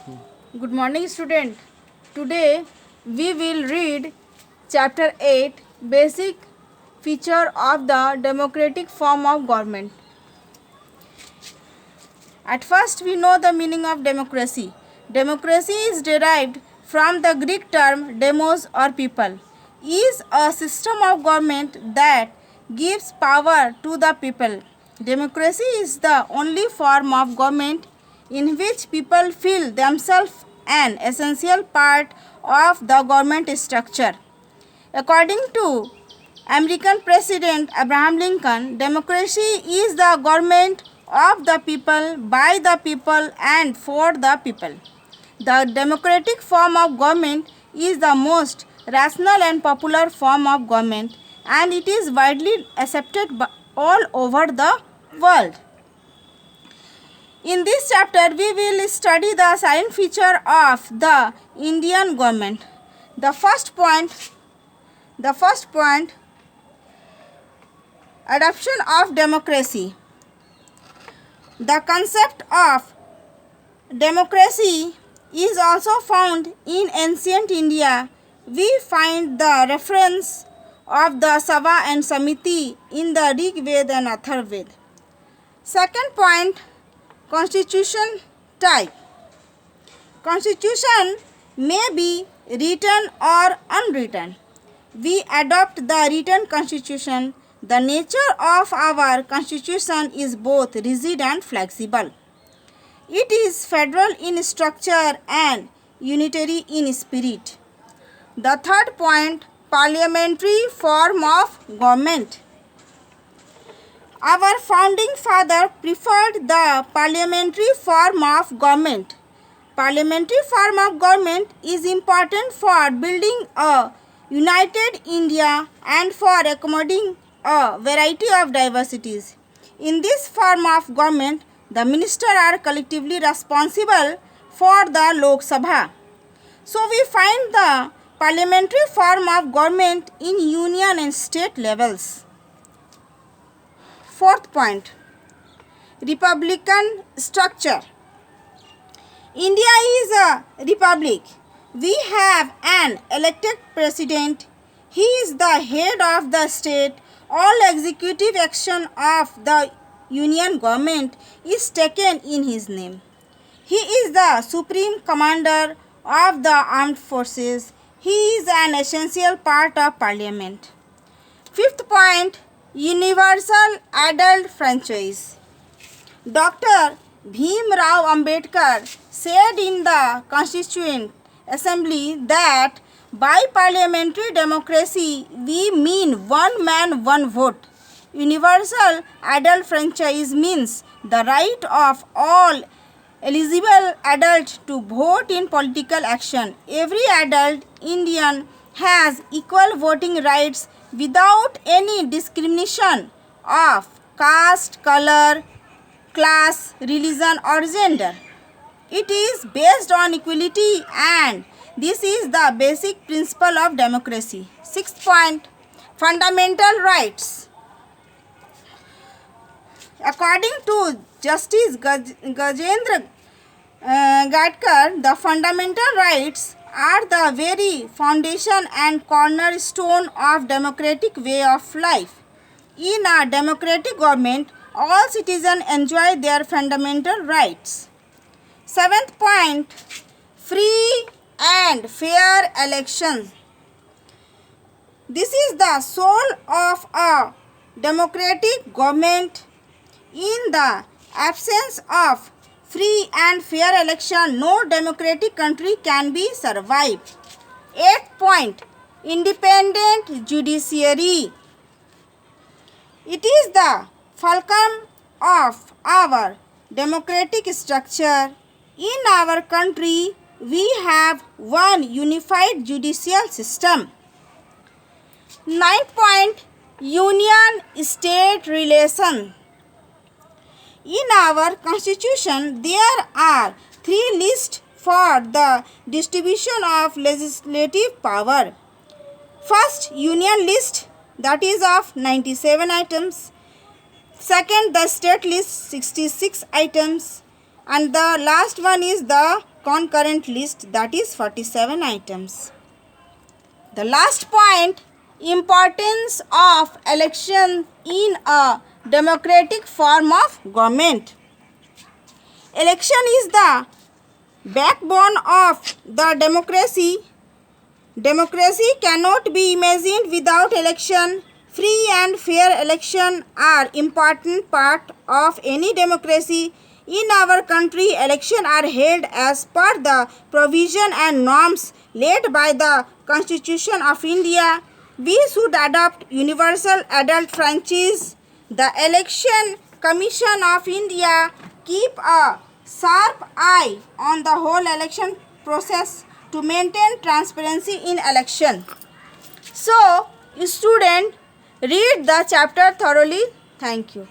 Good morning, student. Today we will read chapter 8, Basic Feature of the Democratic Form of Government. At first, we know the meaning of democracy. Democracy is derived from the Greek term demos or people. Is a system of government that gives power to the people. Democracy is the only form of government in which people feel themselves an essential part of the government structure. According to American President Abraham Lincoln, democracy is the government of the people, by the people, and for the people. The democratic form of government is the most rational and popular form of government, and it is widely accepted all over the world. In this chapter, we will study the silent feature of the Indian government. The first point, adoption of democracy. The concept of democracy is also found in ancient India. We find the reference of the Sabha and Samiti in the Rig Veda and Atharvaveda. Second point, constitution type. Constitution may be written or unwritten. We adopt the written constitution. The nature of our constitution is both rigid and flexible. It is federal in structure and unitary in spirit. The third point, parliamentary form of government. Our founding father preferred the parliamentary form of government. Parliamentary form of government is important for building a united India and for accommodating a variety of diversities. In this form of government, the ministers are collectively responsible for the Lok Sabha. So we find the parliamentary form of government in union and state levels. Fourth point, republican structure. India is a republic. We have an elected president. He is the head of the state. All executive action of the union government is taken in his name. He is the supreme commander of the armed forces. He is an essential part of parliament. Fifth point, universal adult franchise. Dr. Bhim Rao Ambedkar said in the Constituent Assembly that by parliamentary democracy we mean one man, one vote. Universal adult franchise means the right of all eligible adults to vote in political action. Every adult Indian has equal voting rights without any discrimination of caste, color, class, religion or gender. It is based on equality, and this is the basic principle of democracy. Sixth point, fundamental rights. According to Justice Gajendra Gadkar, the fundamental rights are the very foundation and cornerstone of democratic way of life. In a democratic government, all citizens enjoy their fundamental rights. Seventh point, free and fair elections. This is the soul of a democratic government. In the absence of free and fair election, no democratic country can be survived. Eighth point, independent judiciary. It is the fulcrum of our democratic structure. In our country, we have one unified judicial system. Ninth point, union-state relation. In our constitution, there are three lists for the distribution of legislative power. First, union list, that is of 97 items. Second, the state list, 66 items. And the last one is the concurrent list, that is 47 items. The last point, importance of election in a democratic form of government. Election is the backbone of the democracy. Democracy cannot be imagined without election. Free and fair election are important part of any democracy. In our country, elections are held as per the provision and norms laid by the Constitution of India. We should adopt universal adult franchise. The Election Commission of India keep a sharp eye on the whole election process to maintain transparency in election. So, student, read the chapter thoroughly. Thank you.